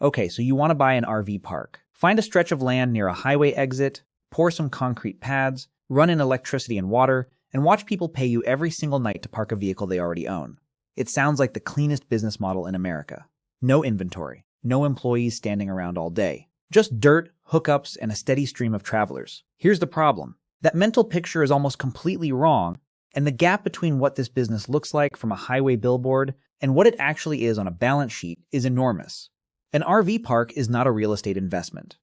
Okay, so you want to buy an RV park. Find a stretch of land near a highway exit, pour some concrete pads, run in electricity and water, and watch people pay you every single night to park a vehicle they already own. It sounds like the cleanest business model in America. No inventory, no employees standing around all day. Just dirt, hookups, and a steady stream of travelers. Here's the problem. That mental picture is almost completely wrong, and the gap between what this business looks like from a highway billboard and what it actually is on a balance sheet is enormous. An RV park is not a real estate investment.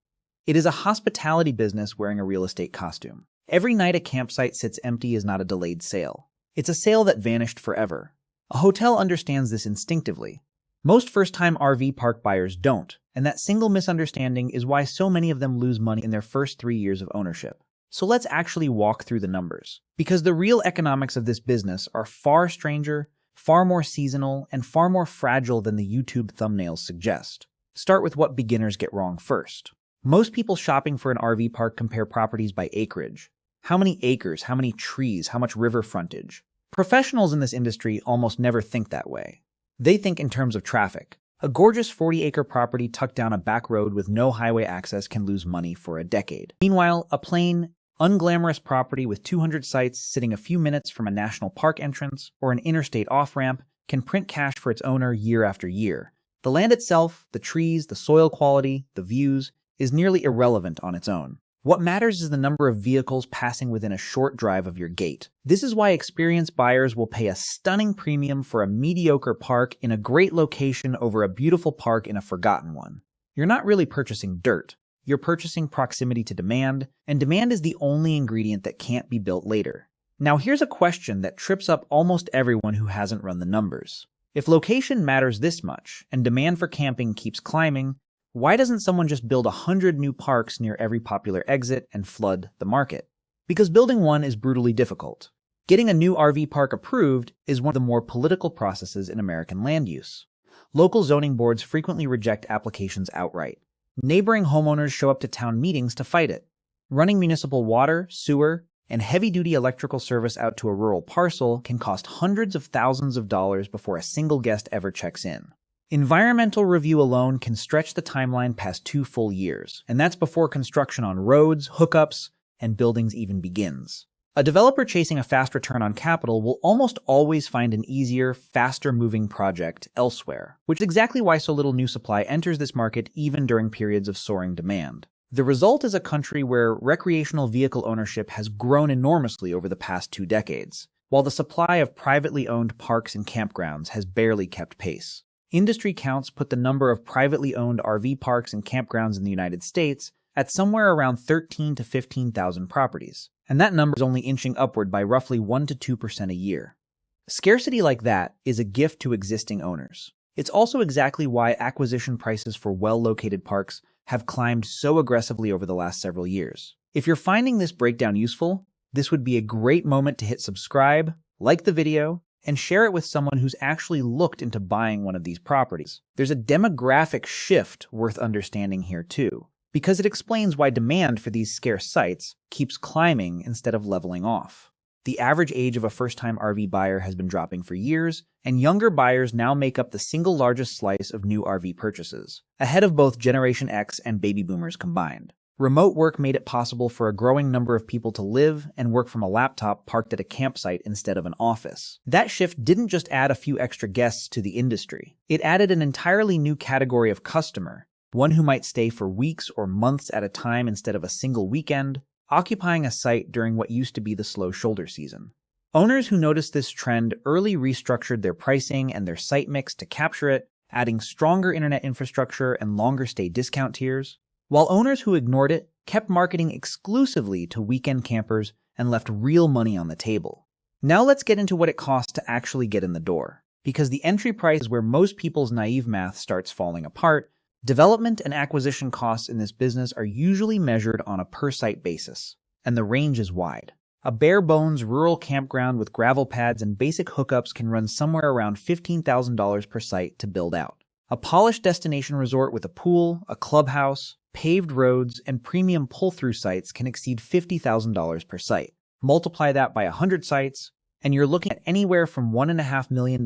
It is a hospitality business wearing a real estate costume. Every night a campsite sits empty is not a delayed sale. It's a sale that vanished forever. A hotel understands this instinctively. Most first-time RV park buyers don't, and that single misunderstanding is why so many of them lose money in their first 3 years of ownership. So let's actually walk through the numbers, because the real economics of this business are far stranger, far more seasonal, and far more fragile than the YouTube thumbnails suggest. Start with what beginners get wrong first. Most people shopping for an RV park compare properties by acreage. How many acres, how many trees, how much river frontage? Professionals in this industry almost never think that way. They think in terms of traffic. A gorgeous 40-acre property tucked down a back road with no highway access can lose money for a decade. Meanwhile, a plain, unglamorous property with 200 sites sitting a few minutes from a national park entrance or an interstate off-ramp can print cash for its owner year after year. The land itself, the trees, the soil quality, the views, is nearly irrelevant on its own. What matters is the number of vehicles passing within a short drive of your gate. This is why experienced buyers will pay a stunning premium for a mediocre park in a great location over a beautiful park in a forgotten one. You're not really purchasing dirt. You're purchasing proximity to demand, and demand is the only ingredient that can't be built later. Now here's a question that trips up almost everyone who hasn't run the numbers. If location matters this much, and demand for camping keeps climbing, why doesn't someone just build 100 new parks near every popular exit and flood the market? Because building one is brutally difficult. Getting a new RV park approved is one of the more political processes in American land use. Local zoning boards frequently reject applications outright. Neighboring homeowners show up to town meetings to fight it. Running municipal water, sewer, and heavy-duty electrical service out to a rural parcel can cost hundreds of thousands of dollars before a single guest ever checks in. Environmental review alone can stretch the timeline past 2 full years, and that's before construction on roads, hookups, and buildings even begins. A developer chasing a fast return on capital will almost always find an easier, faster-moving project elsewhere, which is exactly why so little new supply enters this market even during periods of soaring demand. The result is a country where recreational vehicle ownership has grown enormously over the past 2 decades, while the supply of privately owned parks and campgrounds has barely kept pace. Industry counts put the number of privately owned RV parks and campgrounds in the United States at somewhere around 13,000 to 15,000 properties, and that number is only inching upward by roughly 1 to 2% a year. Scarcity like that is a gift to existing owners. It's also exactly why acquisition prices for well-located parks have climbed so aggressively over the last several years. If you're finding this breakdown useful, this would be a great moment to hit subscribe, like the video, and share it with someone who's actually looked into buying one of these properties. There's a demographic shift worth understanding here too, because it explains why demand for these scarce sites keeps climbing instead of leveling off. The average age of a first-time RV buyer has been dropping for years, and younger buyers now make up the single largest slice of new RV purchases, ahead of both Generation X and baby boomers combined. Remote work made it possible for a growing number of people to live and work from a laptop parked at a campsite instead of an office. That shift didn't just add a few extra guests to the industry. It added an entirely new category of customer, one who might stay for weeks or months at a time instead of a single weekend, occupying a site during what used to be the slow shoulder season. Owners who noticed this trend early restructured their pricing and their site mix to capture it, adding stronger internet infrastructure and longer stay discount tiers, while owners who ignored it kept marketing exclusively to weekend campers and left real money on the table. Now let's get into what it costs to actually get in the door, because the entry price is where most people's naive math starts falling apart. Development and acquisition costs in this business are usually measured on a per-site basis, and the range is wide. A bare-bones rural campground with gravel pads and basic hookups can run somewhere around $15,000 per site to build out. A polished destination resort with a pool, a clubhouse, paved roads, and premium pull-through sites can exceed $50,000 per site. Multiply that by 100 sites, and you're looking at anywhere from $1.5 million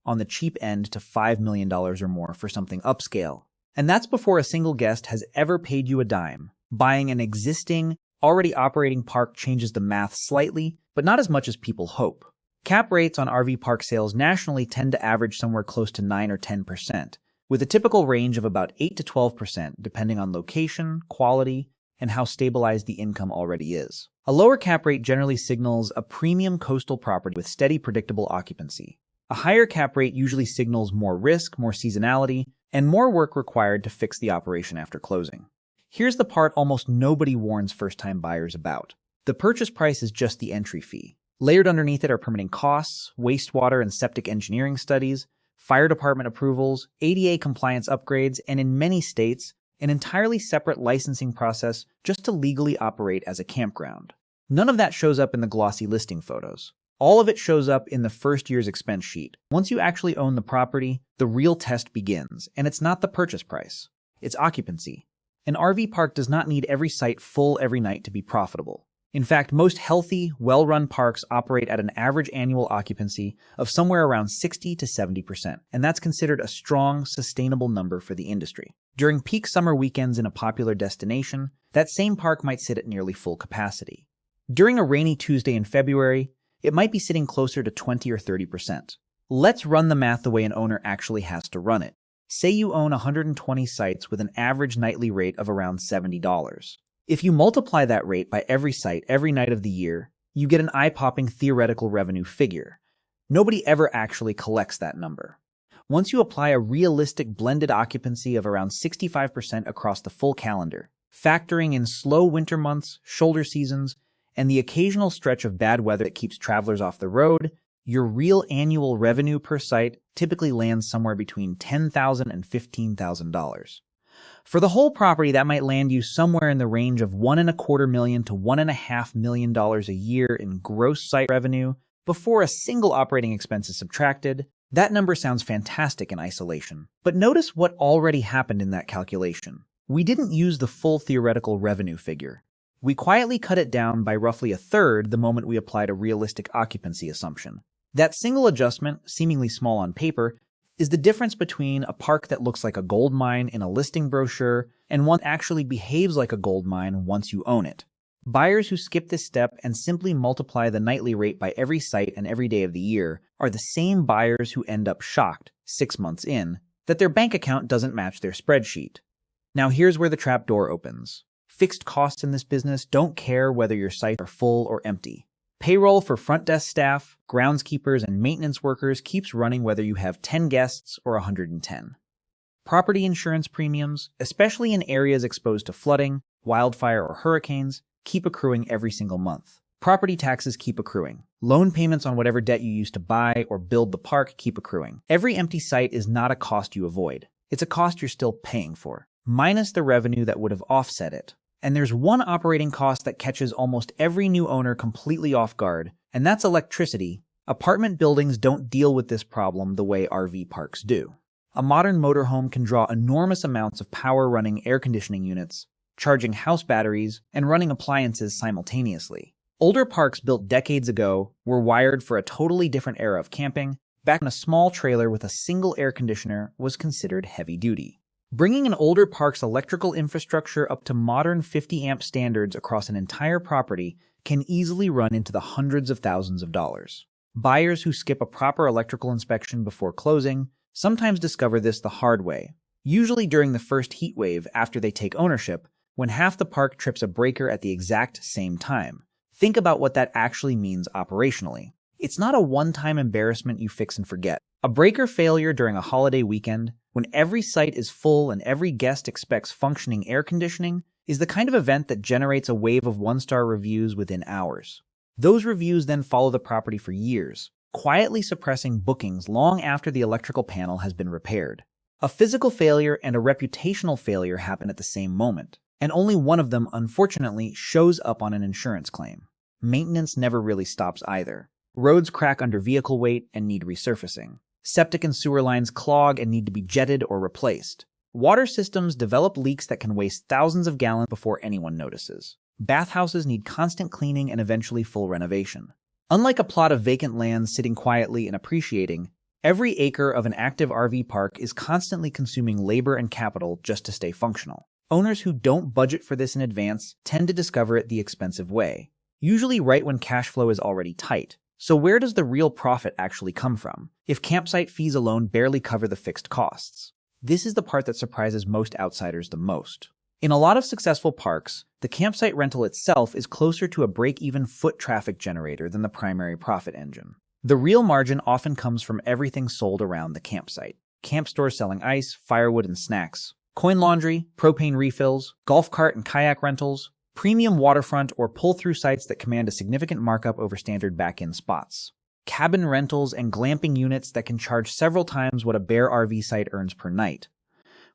on the cheap end to $5 million or more for something upscale. And that's before a single guest has ever paid you a dime. Buying an existing, already operating park changes the math slightly, but not as much as people hope. Cap rates on RV park sales nationally tend to average somewhere close to 9 or 10%, with a typical range of about 8 to 12% depending on location, quality, and how stabilized the income already is. A lower cap rate generally signals a premium coastal property with steady, predictable occupancy. A higher cap rate usually signals more risk, more seasonality, and more work required to fix the operation after closing. Here's the part almost nobody warns first-time buyers about. The purchase price is just the entry fee. Layered underneath it are permitting costs, wastewater and septic engineering studies, fire department approvals, ADA compliance upgrades, and in many states, an entirely separate licensing process just to legally operate as a campground. None of that shows up in the glossy listing photos. All of it shows up in the first year's expense sheet. Once you actually own the property, the real test begins, and it's not the purchase price. It's occupancy. An RV park does not need every site full every night to be profitable. In fact, most healthy, well-run parks operate at an average annual occupancy of somewhere around 60 to 70%, and that's considered a strong, sustainable number for the industry. During peak summer weekends in a popular destination, that same park might sit at nearly full capacity. During a rainy Tuesday in February, it might be sitting closer to 20 or 30%. Let's run the math the way an owner actually has to run it. Say you own 120 sites with an average nightly rate of around $70. If you multiply that rate by every site every night of the year, you get an eye-popping theoretical revenue figure. Nobody ever actually collects that number. Once you apply a realistic blended occupancy of around 65% across the full calendar, factoring in slow winter months, shoulder seasons, and the occasional stretch of bad weather that keeps travelers off the road, your real annual revenue per site typically lands somewhere between $10,000 and $15,000. For the whole property, that might land you somewhere in the range of $1.25 million to $1.5 million a year in gross site revenue before a single operating expense is subtracted. That number sounds fantastic in isolation. But notice what already happened in that calculation. We didn't use the full theoretical revenue figure. We quietly cut it down by roughly a third the moment we applied a realistic occupancy assumption. That single adjustment, seemingly small on paper, is the difference between a park that looks like a gold mine in a listing brochure and one that actually behaves like a gold mine once you own it. Buyers who skip this step and simply multiply the nightly rate by every site and every day of the year are the same buyers who end up shocked, 6 months in, that their bank account doesn't match their spreadsheet. Now here's where the trap door opens. Fixed costs in this business don't care whether your sites are full or empty. Payroll for front desk staff, groundskeepers, and maintenance workers keeps running whether you have 10 guests or 110. Property insurance premiums, especially in areas exposed to flooding, wildfire, or hurricanes, keep accruing every single month. Property taxes keep accruing. Loan payments on whatever debt you used to buy or build the park keep accruing. Every empty site is not a cost you avoid. It's a cost you're still paying for, minus the revenue that would have offset it. And there's one operating cost that catches almost every new owner completely off guard, and that's electricity. Apartment buildings don't deal with this problem the way RV parks do. A modern motorhome can draw enormous amounts of power running air conditioning units, charging house batteries, and running appliances simultaneously. Older parks built decades ago were wired for a totally different era of camping. Back when a small trailer with a single air conditioner was considered heavy duty. Bringing an older park's electrical infrastructure up to modern 50-amp standards across an entire property can easily run into the hundreds of thousands of dollars. Buyers who skip a proper electrical inspection before closing sometimes discover this the hard way, usually during the first heat wave after they take ownership, when half the park trips a breaker at the exact same time. Think about what that actually means operationally. It's not a one-time embarrassment you fix and forget. A breaker failure during a holiday weekend, when every site is full and every guest expects functioning air conditioning, is the kind of event that generates a wave of one-star reviews within hours. Those reviews then follow the property for years, quietly suppressing bookings long after the electrical panel has been repaired. A physical failure and a reputational failure happen at the same moment, and only one of them, unfortunately, shows up on an insurance claim. Maintenance never really stops either. Roads crack under vehicle weight and need resurfacing. Septic and sewer lines clog and need to be jetted or replaced. Water systems develop leaks that can waste thousands of gallons before anyone notices. Bathhouses need constant cleaning and eventually full renovation. Unlike a plot of vacant land sitting quietly and appreciating, Every acre of an active RV park is constantly consuming labor and capital just to stay functional. Owners who don't budget for this in advance tend to discover it the expensive way, usually right when cash flow is already tight. So where does the real profit actually come from, if campsite fees alone barely cover the fixed costs? This is the part that surprises most outsiders the most. In a lot of successful parks, the campsite rental itself is closer to a break-even foot traffic generator than the primary profit engine. The real margin often comes from everything sold around the campsite. Camp stores selling ice, firewood, and snacks, coin laundry, propane refills, golf cart and kayak rentals, premium waterfront or pull-through sites that command a significant markup over standard back-in spots, cabin rentals and glamping units that can charge several times what a bare RV site earns per night.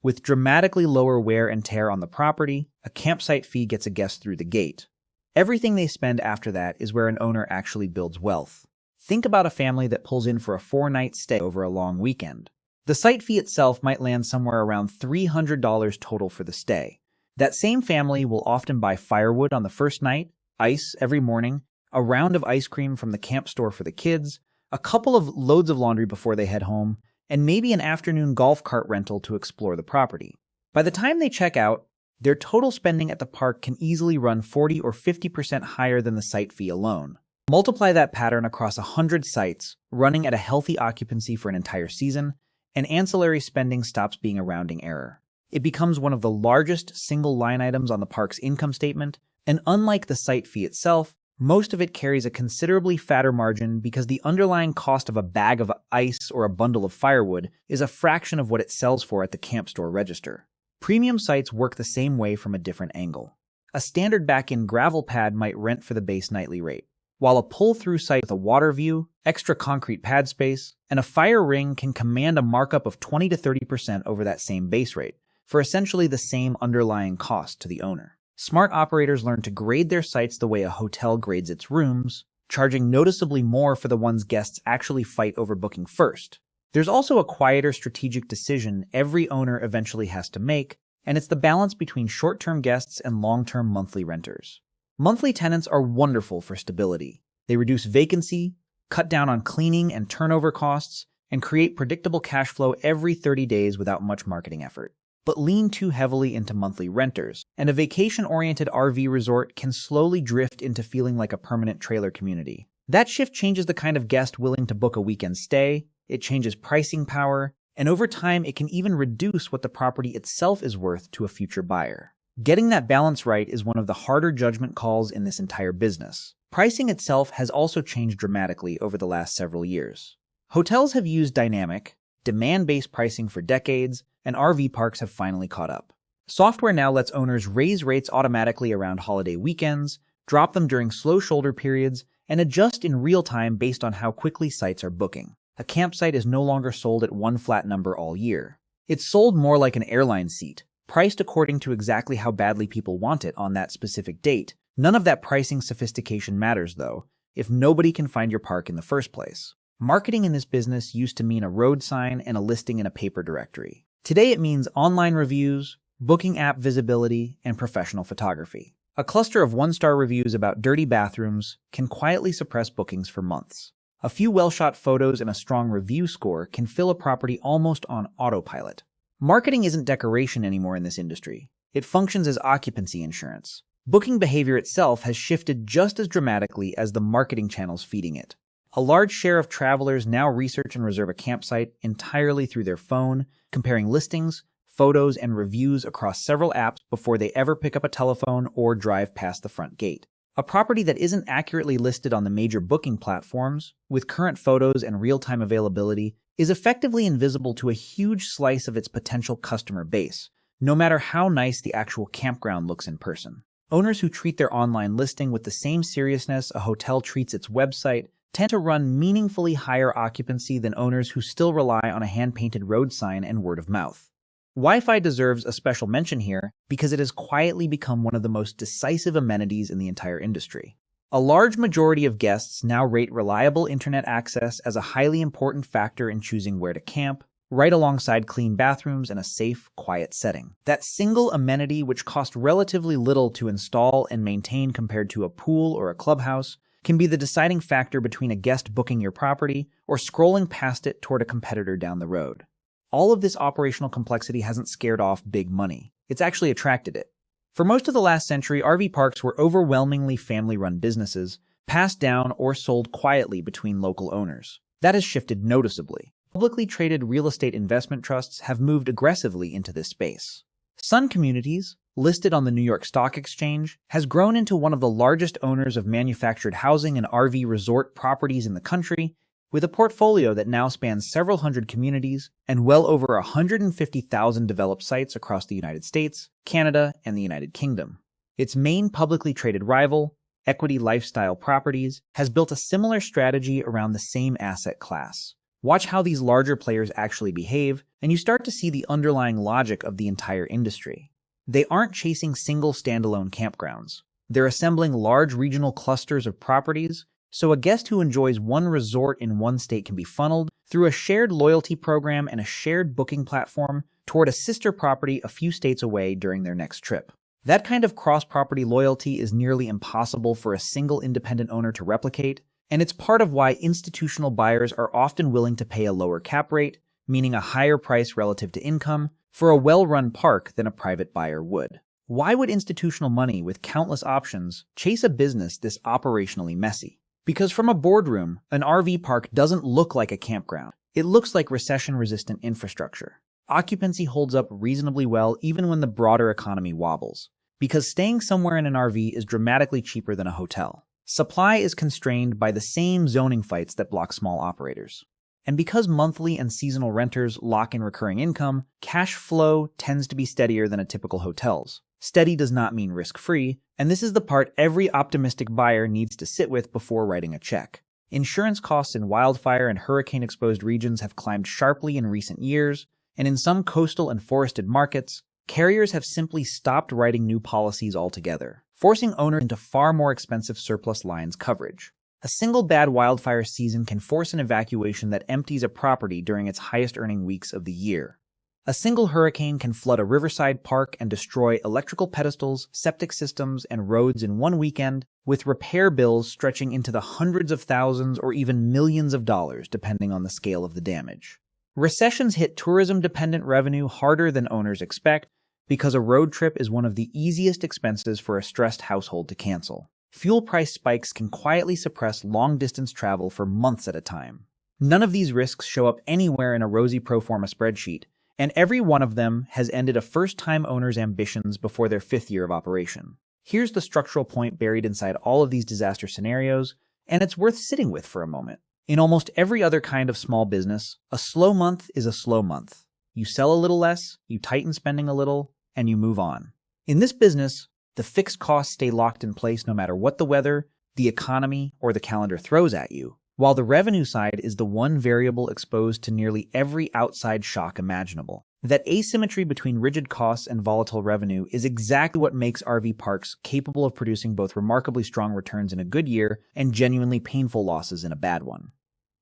With dramatically lower wear and tear on the property, a campsite fee gets a guest through the gate. Everything they spend after that is where an owner actually builds wealth. Think about a family that pulls in for a 4-night stay over a long weekend. The site fee itself might land somewhere around $300 total for the stay. That same family will often buy firewood on the first night, ice every morning, a round of ice cream from the camp store for the kids, a couple of loads of laundry before they head home, and maybe an afternoon golf cart rental to explore the property. By the time they check out, their total spending at the park can easily run 40 or 50% higher than the site fee alone. Multiply that pattern across 100 sites, running at a healthy occupancy for an entire season, and ancillary spending stops being a rounding error. It becomes one of the largest single line items on the park's income statement, and unlike the site fee itself, most of it carries a considerably fatter margin because the underlying cost of a bag of ice or a bundle of firewood is a fraction of what it sells for at the camp store register. Premium sites work the same way from a different angle. A standard back-in gravel pad might rent for the base nightly rate, while a pull-through site with a water view, extra concrete pad space, and a fire ring can command a markup of 20 to 30% over that same base rate, for essentially the same underlying cost to the owner. Smart operators learn to grade their sites the way a hotel grades its rooms, charging noticeably more for the ones guests actually fight over booking first. There's also a quieter strategic decision every owner eventually has to make, and it's the balance between short-term guests and long-term monthly renters. Monthly tenants are wonderful for stability. They reduce vacancy, cut down on cleaning and turnover costs, and create predictable cash flow every 30 days without much marketing effort. But lean too heavily into monthly renters, and a vacation-oriented RV resort can slowly drift into feeling like a permanent trailer community. That shift changes the kind of guest willing to book a weekend stay, it changes pricing power, and over time it can even reduce what the property itself is worth to a future buyer. Getting that balance right is one of the harder judgment calls in this entire business. Pricing itself has also changed dramatically over the last several years. Hotels have used dynamic, demand-based pricing for decades, and RV parks have finally caught up. Software now lets owners raise rates automatically around holiday weekends, drop them during slow shoulder periods, and adjust in real time based on how quickly sites are booking. A campsite is no longer sold at one flat number all year. It's sold more like an airline seat, priced according to exactly how badly people want it on that specific date. None of that pricing sophistication matters, though, if nobody can find your park in the first place. Marketing in this business used to mean a road sign and a listing in a paper directory. Today it means online reviews, booking app visibility, and professional photography. A cluster of one-star reviews about dirty bathrooms can quietly suppress bookings for months. A few well-shot photos and a strong review score can fill a property almost on autopilot. Marketing isn't decoration anymore in this industry. It functions as occupancy insurance. Booking behavior itself has shifted just as dramatically as the marketing channels feeding it. A large share of travelers now research and reserve a campsite entirely through their phone, comparing listings, photos, and reviews across several apps before they ever pick up a telephone or drive past the front gate. A property that isn't accurately listed on the major booking platforms, with current photos and real-time availability, is effectively invisible to a huge slice of its potential customer base, no matter how nice the actual campground looks in person. Owners who treat their online listing with the same seriousness a hotel treats its website tend to run meaningfully higher occupancy than owners who still rely on a hand-painted road sign and word of mouth. Wi-Fi deserves a special mention here because it has quietly become one of the most decisive amenities in the entire industry. A large majority of guests now rate reliable internet access as a highly important factor in choosing where to camp, right alongside clean bathrooms and a safe, quiet setting. That single amenity, which costs relatively little to install and maintain compared to a pool or a clubhouse, can be the deciding factor between a guest booking your property or scrolling past it toward a competitor down the road. All of this operational complexity hasn't scared off big money. It's actually attracted it. For most of the last century, RV parks were overwhelmingly family-run businesses, passed down or sold quietly between local owners. That has shifted noticeably. Publicly traded real estate investment trusts have moved aggressively into this space. Sun Communities, listed on the New York Stock Exchange, has grown into one of the largest owners of manufactured housing and RV resort properties in the country, with a portfolio that now spans several hundred communities and well over 150,000 developed sites across the United States, Canada, and the United Kingdom. Its main publicly traded rival, Equity Lifestyle Properties, has built a similar strategy around the same asset class. Watch how these larger players actually behave, and you start to see the underlying logic of the entire industry. They aren't chasing single standalone campgrounds. They're assembling large regional clusters of properties, so a guest who enjoys one resort in one state can be funneled through a shared loyalty program and a shared booking platform toward a sister property a few states away during their next trip. That kind of cross-property loyalty is nearly impossible for a single independent owner to replicate, and it's part of why institutional buyers are often willing to pay a lower cap rate, meaning a higher price relative to income, for a well-run park than a private buyer would. Why would institutional money with countless options chase a business this operationally messy? Because from a boardroom, an RV park doesn't look like a campground. It looks like recession-resistant infrastructure. Occupancy holds up reasonably well even when the broader economy wobbles, because staying somewhere in an RV is dramatically cheaper than a hotel. Supply is constrained by the same zoning fights that block small operators. And because monthly and seasonal renters lock in recurring income, cash flow tends to be steadier than a typical hotel's. Steady does not mean risk-free, and this is the part every optimistic buyer needs to sit with before writing a check. Insurance costs in wildfire and hurricane-exposed regions have climbed sharply in recent years, and in some coastal and forested markets, carriers have simply stopped writing new policies altogether, forcing owners into far more expensive surplus lines coverage. A single bad wildfire season can force an evacuation that empties a property during its highest earning weeks of the year. A single hurricane can flood a riverside park and destroy electrical pedestals, septic systems, and roads in one weekend, with repair bills stretching into the hundreds of thousands or even millions of dollars depending on the scale of the damage. Recessions hit tourism-dependent revenue harder than owners expect because a road trip is one of the easiest expenses for a stressed household to cancel. Fuel price spikes can quietly suppress long-distance travel for months at a time. None of these risks show up anywhere in a rosy pro forma spreadsheet, and every one of them has ended a first-time owner's ambitions before their 5th year of operation. Here's the structural point buried inside all of these disaster scenarios, and it's worth sitting with for a moment. In almost every other kind of small business, a slow month is a slow month. You sell a little less, you tighten spending a little, and you move on. In this business, the fixed costs stay locked in place no matter what the weather, the economy, or the calendar throws at you, while the revenue side is the one variable exposed to nearly every outside shock imaginable. That asymmetry between rigid costs and volatile revenue is exactly what makes RV parks capable of producing both remarkably strong returns in a good year and genuinely painful losses in a bad one.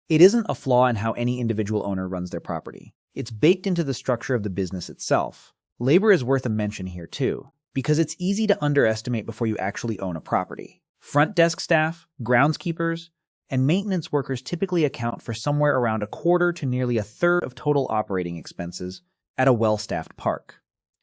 It isn't a flaw in how any individual owner runs their property. It's baked into the structure of the business itself. Labor is worth a mention here too, because it's easy to underestimate before you actually own a property. Front desk staff, groundskeepers, and maintenance workers typically account for somewhere around a quarter to nearly a third of total operating expenses at a well-staffed park.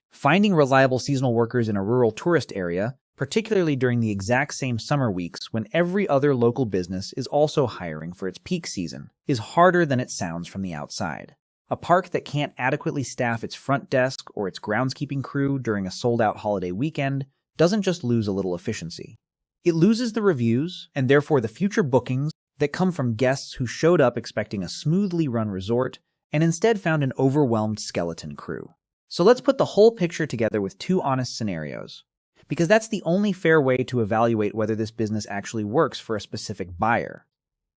Finding reliable seasonal workers in a rural tourist area, particularly during the exact same summer weeks when every other local business is also hiring for its peak season, is harder than it sounds from the outside. A park that can't adequately staff its front desk or its groundskeeping crew during a sold-out holiday weekend doesn't just lose a little efficiency. It loses the reviews, and therefore the future bookings, that come from guests who showed up expecting a smoothly run resort and instead found an overwhelmed skeleton crew. So let's put the whole picture together with 2 honest scenarios, because that's the only fair way to evaluate whether this business actually works for a specific buyer.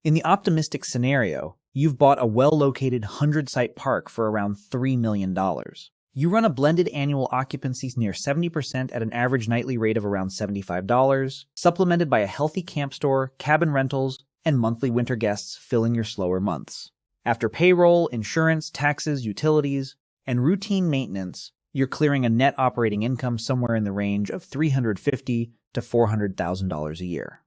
In the optimistic scenario, you've bought a well-located 100-site park for around $3 million. You run a blended annual occupancy near 70% at an average nightly rate of around $75, supplemented by a healthy camp store, cabin rentals, and monthly winter guests filling your slower months. After payroll, insurance, taxes, utilities, and routine maintenance, you're clearing a net operating income somewhere in the range of $350,000 to $400,000 a year.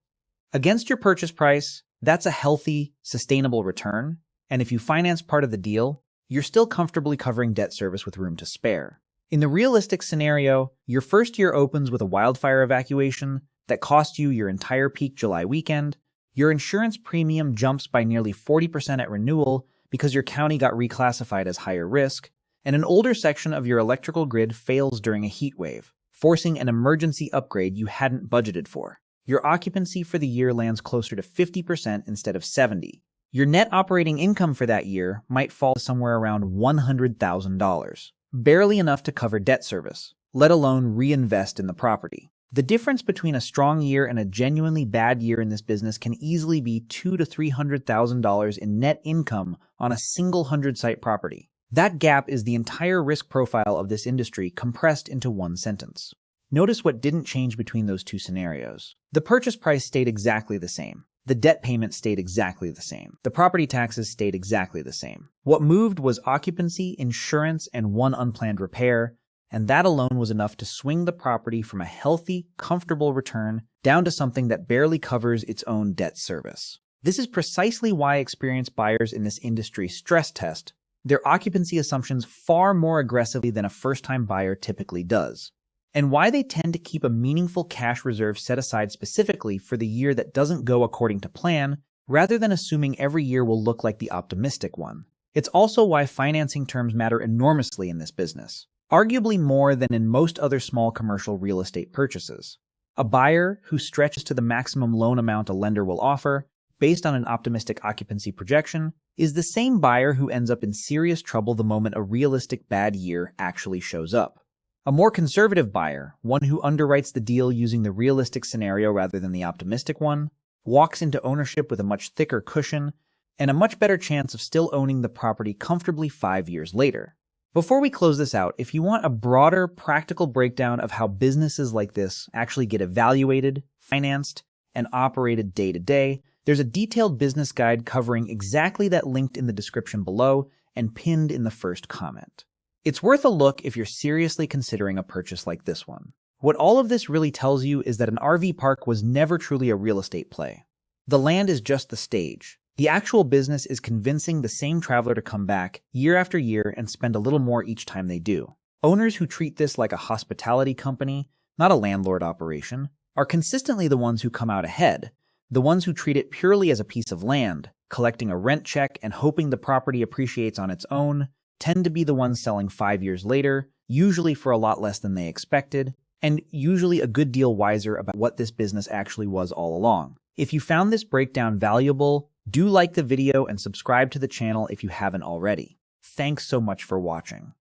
Against your purchase price, that's a healthy, sustainable return, and if you finance part of the deal, you're still comfortably covering debt service with room to spare. In the realistic scenario, your first year opens with a wildfire evacuation that costs you your entire peak July weekend, your insurance premium jumps by nearly 40% at renewal because your county got reclassified as higher risk, and an older section of your electrical grid fails during a heat wave, forcing an emergency upgrade you hadn't budgeted for. Your occupancy for the year lands closer to 50% instead of 70%. Your net operating income for that year might fall somewhere around $100,000, barely enough to cover debt service, let alone reinvest in the property. The difference between a strong year and a genuinely bad year in this business can easily be $200,000 to $300,000 in net income on a single 100-site property. That gap is the entire risk profile of this industry compressed into one sentence. Notice what didn't change between those two scenarios. The purchase price stayed exactly the same. The debt payment stayed exactly the same. The property taxes stayed exactly the same. What moved was occupancy, insurance, and one unplanned repair, and that alone was enough to swing the property from a healthy, comfortable return down to something that barely covers its own debt service. This is precisely why experienced buyers in this industry stress test their occupancy assumptions far more aggressively than a first-time buyer typically does, and why they tend to keep a meaningful cash reserve set aside specifically for the year that doesn't go according to plan, rather than assuming every year will look like the optimistic one. It's also why financing terms matter enormously in this business, arguably more than in most other small commercial real estate purchases. A buyer who stretches to the maximum loan amount a lender will offer, based on an optimistic occupancy projection, is the same buyer who ends up in serious trouble the moment a realistic bad year actually shows up. A more conservative buyer, one who underwrites the deal using the realistic scenario rather than the optimistic one, walks into ownership with a much thicker cushion and a much better chance of still owning the property comfortably 5 years later. Before we close this out, if you want a broader, practical breakdown of how businesses like this actually get evaluated, financed, and operated day to day, there's a detailed business guide covering exactly that linked in the description below and pinned in the first comment. It's worth a look if you're seriously considering a purchase like this one. What all of this really tells you is that an RV park was never truly a real estate play. The land is just the stage. The actual business is convincing the same traveler to come back year after year and spend a little more each time they do. Owners who treat this like a hospitality company, not a landlord operation, are consistently the ones who come out ahead. The ones who treat it purely as a piece of land, collecting a rent check and hoping the property appreciates on its own, tend to be the ones selling 5 years later, usually for a lot less than they expected, and usually a good deal wiser about what this business actually was all along. If you found this breakdown valuable, do like the video and subscribe to the channel if you haven't already. Thanks so much for watching.